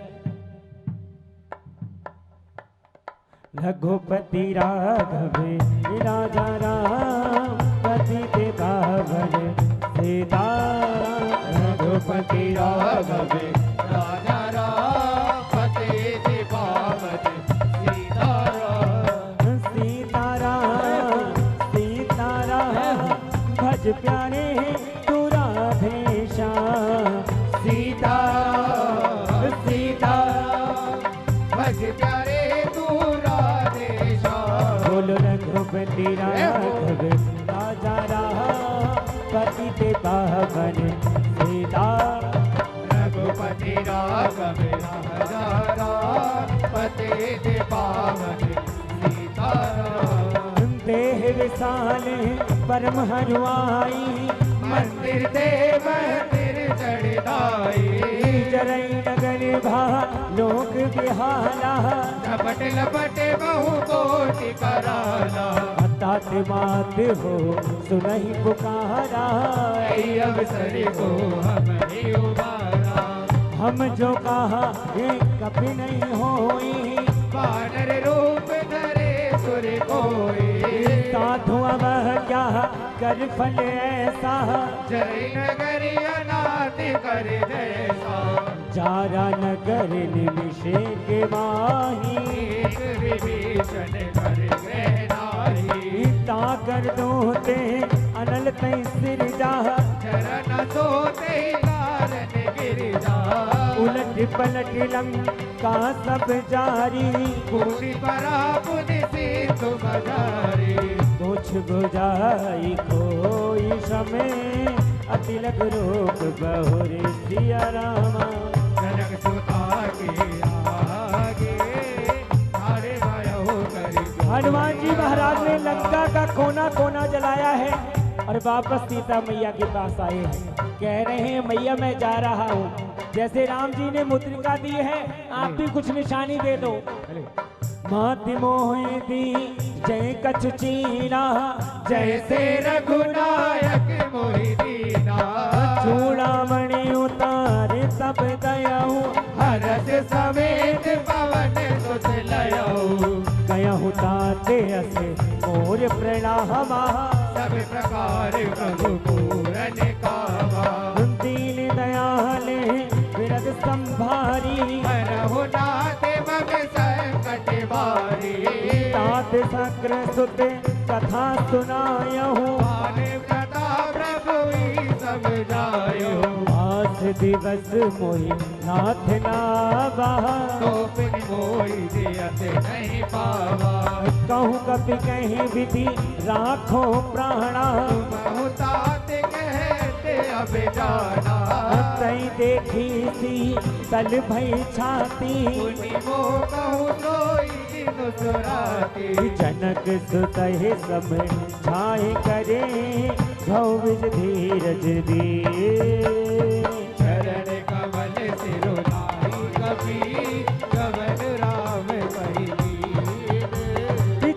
रघुपति राघवे राजा राम पतित पावन सीता। रघुपति राघवे राजा राम पतित पावन सीताराम। सीताराम सीताराम भज प्यारे तू राधेश्याम। सीता सीता भज प्यारे तू राधेश्याम। बोलो रघुपति राघव राजा राम पतित पावन सीता। रघुपति राघव राजा राम पतित पावन सीताराम। देह विशाल परम हरुआई मंदिर देव मंदिर चढ़ाई। जरई नगर भा लोक बिहाला। झपट लपट बहु कोटि कराला। तात मात हो सुनहि पुकारा। ऐ अवसर को हमने उबारा। हम जो कहा ये कभी नहीं होई। वानर रूप धरे सुर कोई। साधु अब क्या कर फल ऐसा। जय नगरी अनाथ कर जैसा। जारा नगर निमिषे के माही। एक विभीषण कर गृह नाही। ताकर दोते अनल तै सिर जा। चरण सोते कारण गिर जा। उलट पलट लंका सब जारी। पूरी परा पुनि सीतु बजारी। कुछ बुझाई कोई समय अतिलक रूप बहुरे सिया रामा। जनक सुता के आगे सारे भयो करि। हनुमान जी महाराज ने लंका का कोना कोना जलाया है और वापस सीता मैया के पास आए हैं। कह रहे हैं मैया मैं जा रहा हूँ। जैसे राम जी ने मुद्रिका दी है आप भी कुछ निशानी दे दो। माति मोहि दी जय कछु चीना। जैसे रघुनायक मोहि दीना। चूड़ामणि उतारे सब दयाऊ। हरस समेत पवन सुत लयऊ। कयहु ताते असे मोर प्रणामा। सब प्रकार प्रभु पूरन कावा। दीन दयाले विरद संभारी। हरहु नाथ मग संकट बारी। तात सक्र सुत कथा सुनायहु। मानव कथा प्रभु ही सब जायो। आठ दिवस मोहि नाथ नावा। तोपिन मोहि दियत नहीं पावा। कहूँ कपि कहीं विधि राखो प्राणा। तुम तात कहते अब जाना। तई देखी सी तल भई छाती। मुनि मोह कहु सोई तीनों सुराती जनक सुत सब छाए करे भविज धीरज दे चरण कमल सिरुलाई कपी कमल राम कही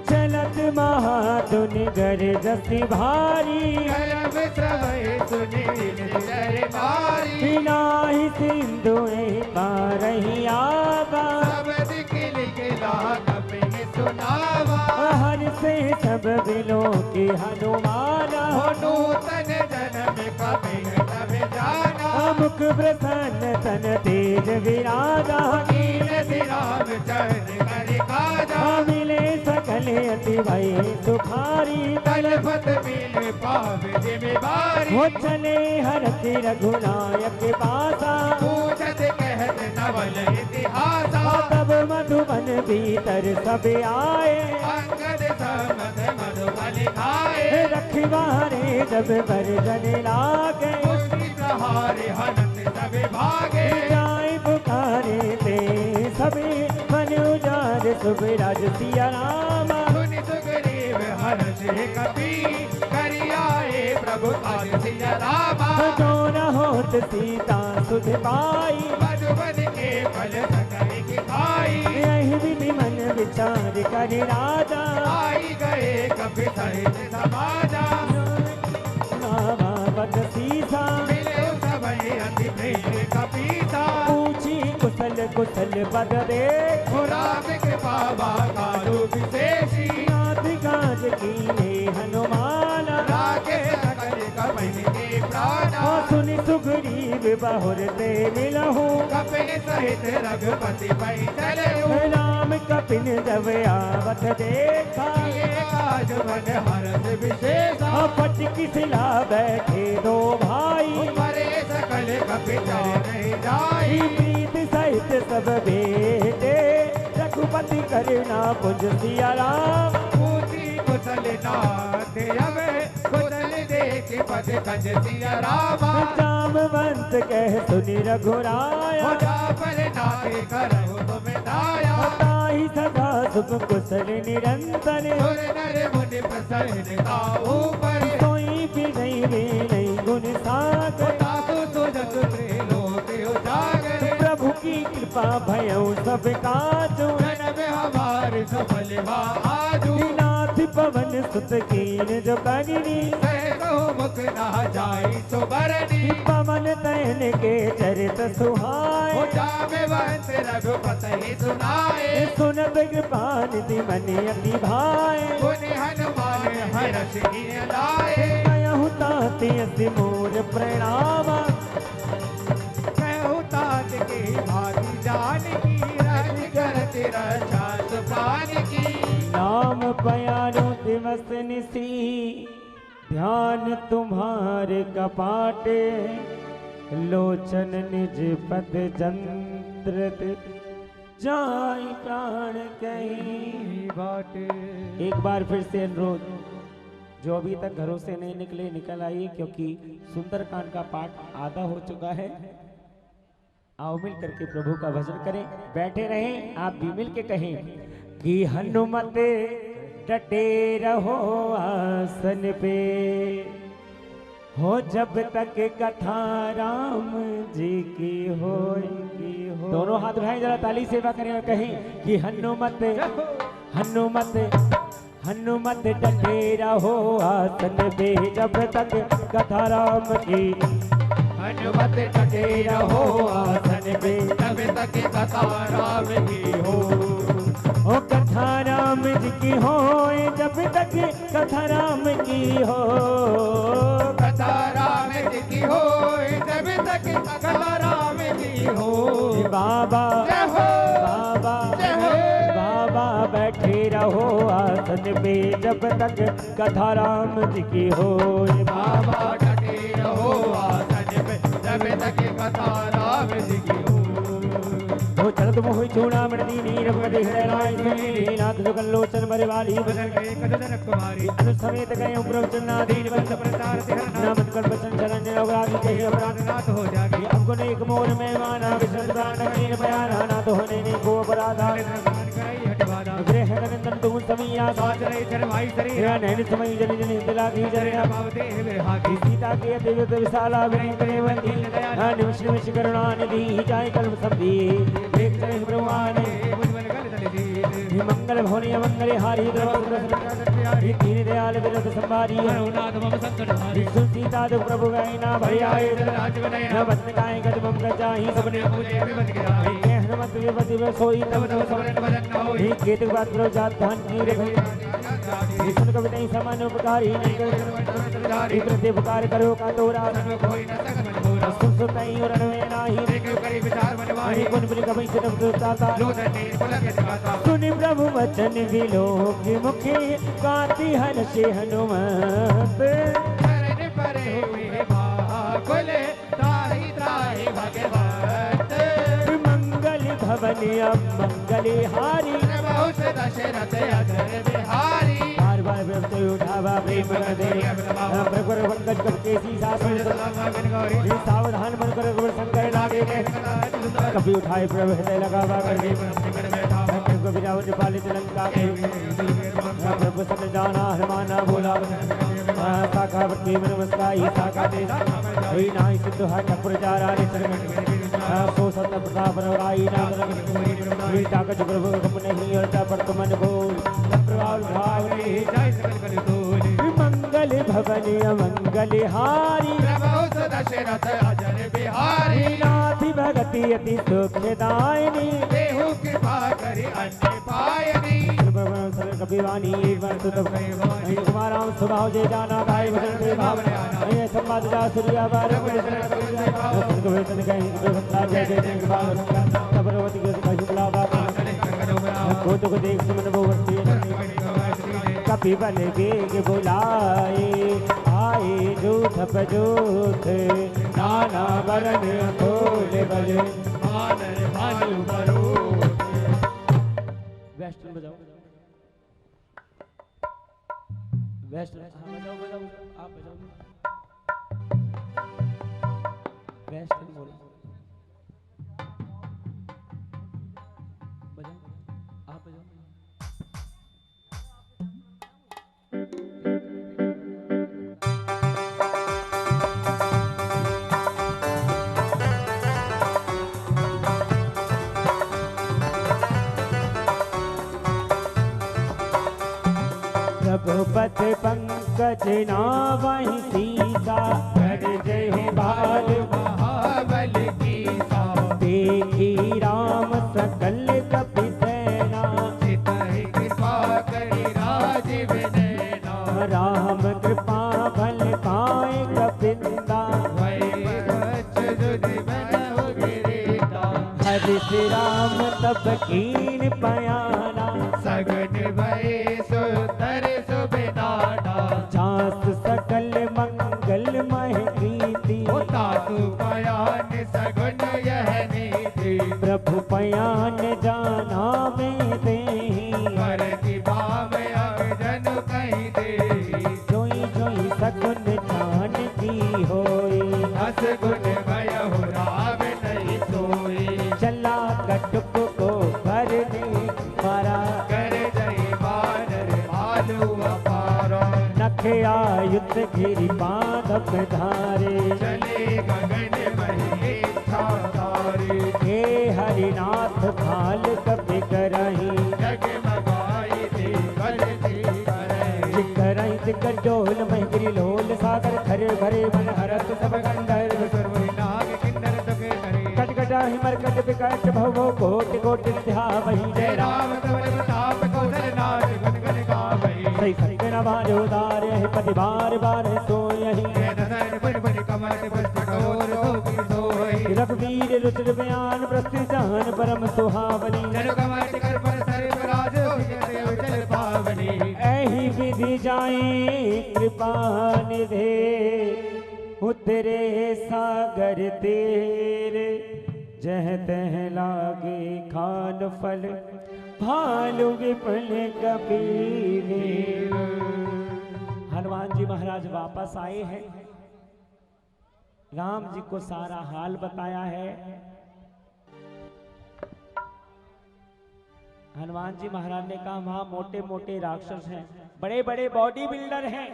चलत महातुन गर जसी भारी कलम श्रवै सुनील दरबारी नाही सिंधु पारही आवा सब दिखिल गिला कपिन सुनावा हर से सब बिलो के हनुमाना हो नूतन जन्म कपिन तब जाना मुख प्रसन्न तन तेज विराजा नील राम चरण कर काजा मिले सकल अति भय सुखारी तलपत मिल पाव जिम्मेवारी वो चले हरति रघुनायक पासा पूजत कहत नवल इतिहासा तब मधुबन भीतर सब आए अंगद समद मधुबन खाए रखवारे जब बरजन लागे मुष्टि प्रहारे हनत सब भागे जाए पुकारे ते सभी मन उजारे सुबराज सिया रामा सुनि सुग्रीव हर्ष कपि करियाए प्रभु आज सिया रामा जो न होत सीता सुध पाई मधुबन के फल सकल की खाई यही विधि मन विचार कर राजा आई गए कपि सहित समाजा नामावत सीसा मिले सबई अति प्रिय कपीता पूछी कुशल कुशल पद दे राम कृपा कालु विशेषी नाथ काज कीने हनुमान रागे सकल कपन के प्राणा सुनि सुग्रीव बहुर ते मिलहु कपिन सहित रघुपति पै चले राम कपिन जब आवत देखा ये काज बन हरस विशेषा पट किसला बैठे दो भाई परे सकल कपि नहीं जाई प्रीत सहित सब बेटे रघुपति करना पुज सिया राम पूछी कुशल नाथ अब कुशल देख पद कंज सिया रामा जामवंत कह सुनि रघुराया जा पर नाथे करहु तुम दाया ताहि सदा सुख कुशल निरंतर सुर नर मुनि प्रसन्नता ऊपर कोई भी नहीं गुण सागर तासु सुजत त्रिलोक उजागर प्रभु की कृपा भयउ सब काजु जन्म हमार सफल बा आजू नाथ पवन सुत कीन जो करिनी सहु मुख ना जाई सुबरनी पवन तैन के चरित सुहाय जामे वंश रघुपति सुनाए सुनत कृपान मन अति भाय मुनि हनुमान हर्ष किए लाए कहु ताति अति मोर प्रणाम कहु तात की भाति जान की रज करत रक्षा सुपान की नाम पयारो दिवस निसी ध्यान तुम्हारे कपाटे लोचन निज पद जंत्र जाय प्राण कहीं बाटे एक बार फिर से अनुरोध जो अभी तक घरों से नहीं निकले निकल आइए क्योंकि सुंदरकांड का पाठ आधा हो चुका है। आओ मिल करके प्रभु का भजन करें। बैठे रहें, आप भी मिल के कहें कि हनुमत डटे रहो आसन पे हो जब तक कथा राम जी की हो। दोनों हाथ उठाएं, जरा ताली सेवा करें और कहें कि हनुमत हनुमत हनुमत डटे रहो आसन पे जब तक कथा राम की। हनुमत डटे रहो आसन पे तब तक कथा राम की हो। ओ कथा राम जी की हो जब तक कथा राम की हो। कथा राम जी की हो जब तक कथा राम की हो। बाबा जय हो बाबा जय हो। बाबा बैठे रहो आसन पे जब तक कथा राम जी की हो। बाबा डटे रहो आसन पे जब तक कथा राम जी की हो। हो चलत मोहि चूड़ामणि दीनी रघुपति हृदय राय सुनीति नाथ सुकल्लोचन बरवाली बदल गए कदन कुमारी अनुसमेत गए प्रवचनाधीन बंद प्रचार नाम कर बचन शरण अवराध कही अपराध नाथ हो जागे अब गुण एक मोर में माना विष्णु प्राण कहीं बयाना ना तो होने को अपराधा कराई हटवाना गृह मैया बात रही शर्माई शरीर या नैन समय जन जन दिला दी जरिया बावते विरहागी सीता के देव विशाला विनयवती निमिष निमिष करुणा निधि जाय कल्प सब्दी एक चरण ब्रह्मांड मुझमन गल तले दी मंगल भवनी मंगल हारी द्रवि दीन दयाल विरत संभारी नाथ मम संकट हारी सीता दो प्रभु गैना भयाए राज बनाए न बचन गाय गद मम गजाहि सबने पूजे विपद गिराई हनुमत विपति में सोई तब तब समरण भजन न होई गीत बात करो जात धन की रे विष्णु कविता समान उपकारी नहीं प्रति उपकार करो का तोरा कोई न सकन मोरा सुसुतई और नवे नाही देख करी विचार मनवाई कुन बिल कवि से दाता लोधन ने पुलक दिखाता सुनि प्रभु वचन विलोक मुखे गाती हर्षे हनुमत शरण परे हुए भाकुल त्राहि त्राहि भगवत मंगल भवन मंगल हारी बहुत दशरथ अधर बिहारी बार बार व्यक्त उठावा प्रेम दे प्रभुर पंकज कब केसी शासन सावधान मन कर गुरु शंकर लागे कभी उठाए प्रभु हृदय लगावा करके प्रभु बिरावत पालित लंका के प्रभु सब जाना हनुमाना बोला साखा वर्ती नमस्कार साखा दे ही नाही सिद्ध हा ठकुर जारा रे शरण सो सत प्रताप रवराई नाम रंग ताकत प्रभु कम नहीं और पर तुमन बोल प्रभाव भाव रे जय सकल कल तोल मंगल भवन मंगल हारी बहुत दशरथ अधर बिहारी नाथि भगति अति सुखदायिनी देहु कृपा करि अन्य पायनी कपिवानी कुमाराम स्वभाव जय जाना गाय भजन के भाव संवाद जा सूर्या बार सबरवती के शुक्ला बाबा को तो देख सुमन बोवती कपि बन बेग बुलाए आए जूथ बजूथ नाना वरण खोल बज मानर भानु बरो वेस्टर्न बजाओ वेस्टर्न हाँ बजाओ बजाओ आप बजाओ वेस्टर्न बोलो बजाओ आप बजाओ प्रभुपत पंकज नावहि सीता कर जय बाल महाबल की सा देखी राम सकल कपि सेना चितहि कृपा करि राजीव नैना राम कृपा भल पाए कपिंदा वै बच्च जुधि बनहु गिरीता हरि श्री राम तब कीन पयाना सगन भय सुंदर सुबिनाना जास सकल मंगल मह कीर्ति तातु पयान सगुन यह नीति प्रभु पयान जाना में देहि कर की भाव अंग जन कहीं दे जोई जोई सगुन जान की होई हस गुण भय हो राम नहीं सोई चला कटुक को भर दे मारा कर जय बानर भालू अपारो नखे आयुध गिरि बांधक धारे चले गगन मही इच्छा तारे हे हरिनाथ भाल कपि करहि जगमगाई दे बल दी करे करहि दिग्गज डोल महिगिरि लोल सागर खरे भरे मन हरत सब गंधर्व सर्व नाग किन्नर तुके करे कटकटाहि मरकट विकट भव कोटि कोटि ध्यावहि जय जय राम राम कमल प्रताप कौशल नाथ गुण गुण गावई सही सत्य न बाजो दारेहि पति बार बार सोयहि जय दसन पुर पुर कमल पुष्प करोर सोकी सोई रघुवीर रुचिर बयान प्रस्तुत जान परम सुहावनी जनु कमल कर पर सर्व राज देव चल पावनी ऐहि विधि जाए कृपा निधे उतरे सागर तेर जह तह लागे खान फल भालु विपुल कबीर हनुमान जी महाराज वापस आए हैं। राम जी को सारा हाल बताया है। हनुमान जी महाराज ने कहा वहां मोटे मोटे राक्षस हैं, बड़े बड़े बॉडी बिल्डर हैं,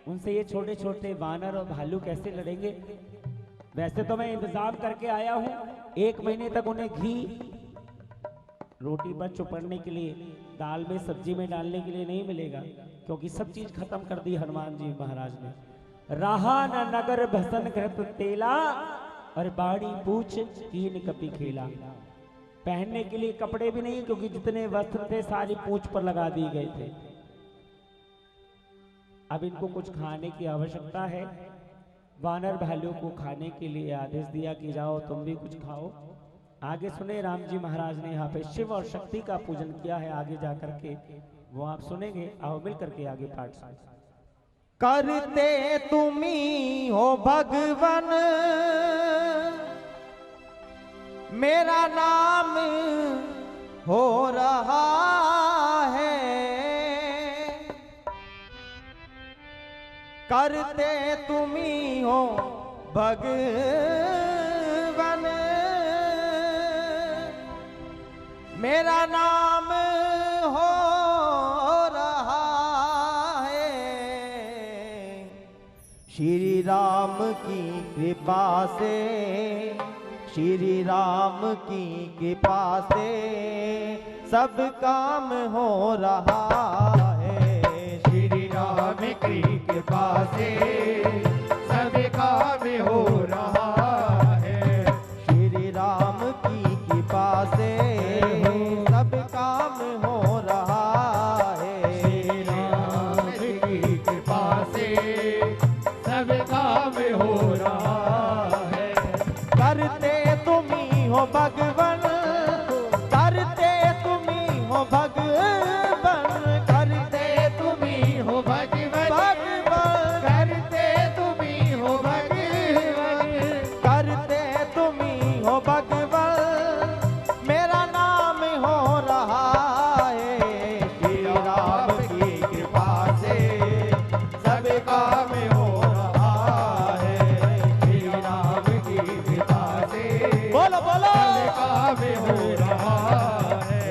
उनसे ये छोटे छोटे वानर और भालू कैसे लड़ेंगे। वैसे तो मैं इंतजाम करके आया हूं, 1 महीने तक उन्हें घी रोटी पर चुपड़ने के लिए, दाल में सब्जी में डालने के लिए नहीं मिलेगा, क्योंकि सब चीज खत्म कर दी हनुमान जी महाराज ने। रहा न नगर भसन घृत तेला, और बाड़ी पूछ कीन कपि खेला। पहनने के लिए कपड़े भी नहीं, क्योंकि जितने वस्त्र थे सारी पूंछ पर लगा दिए गए थे। अब इनको कुछ खाने की आवश्यकता है। वानर भालू को खाने के लिए आदेश दिया कि जाओ तुम भी कुछ खाओ। आगे सुने, राम जी महाराज ने यहाँ पे शिव और शक्ति का पूजन किया है, आगे जाकर के वो आप सुनेंगे। आओ मिल करके आगे पाठ सुन। करते तुम्ही हो भगवन, मेरा नाम हो रहा है। करते तुम्ही हो भगवन, मेरा नाम हो रहा है। श्री राम की कृपा से, श्री राम की कृपा से सब काम हो रहा है। श्री राम की कृपा से सब काम हो रहा है। श्री राम की कृपा से सब काम हो रहा है। श्री राम की कृपा से सब काम हो रहा है। करते तुम्ही हो भगवन, करते तुम्ही हो भगवन, करते तुम्ही हो भगवन, भगवन, करते तुम्ही हो भगवन, करते तुम्ही हो भगवन, मेरा नाम हो रहा है। श्री राम की कृपा से सब काम हो रहा है। श्री राम की कृपा से बोलो बोलो सब काम हो रहा है।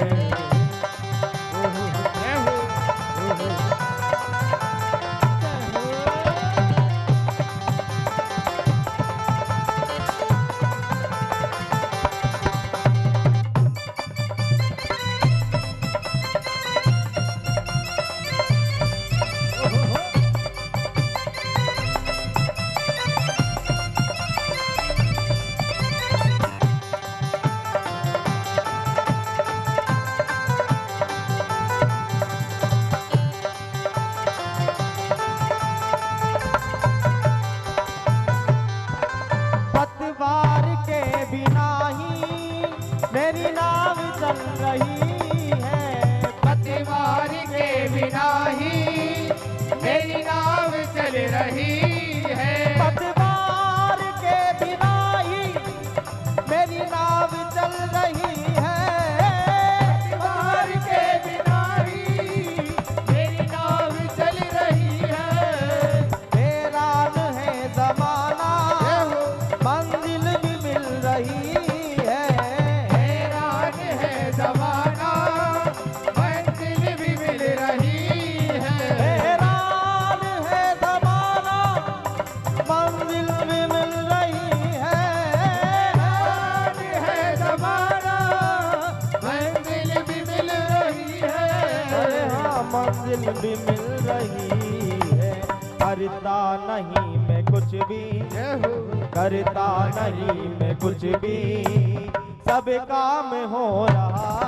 पतवार के बिना ही मेरी नाव चल रही है। पतवार के बिना ही मेरी नाव चल रही है। पतवार के बिना ही मेरी नाव चल रही है। पतवार के बिना ही मेरी नाव चल रही है। हैरान है जमाना, मंजिल भी मिल रही है। हैरान है जमाना, मंजिल भी मिल रही है। हैरान है जमाना, मंजिल भी मिल रही है। हैरान है जमाना, मंजिल भी मिल रही अरे है। हाँ, मंजिल भी मिल रही है। करता नहीं मैं कुछ भी, करता नहीं मैं कुछ भी, सब काम हो रहा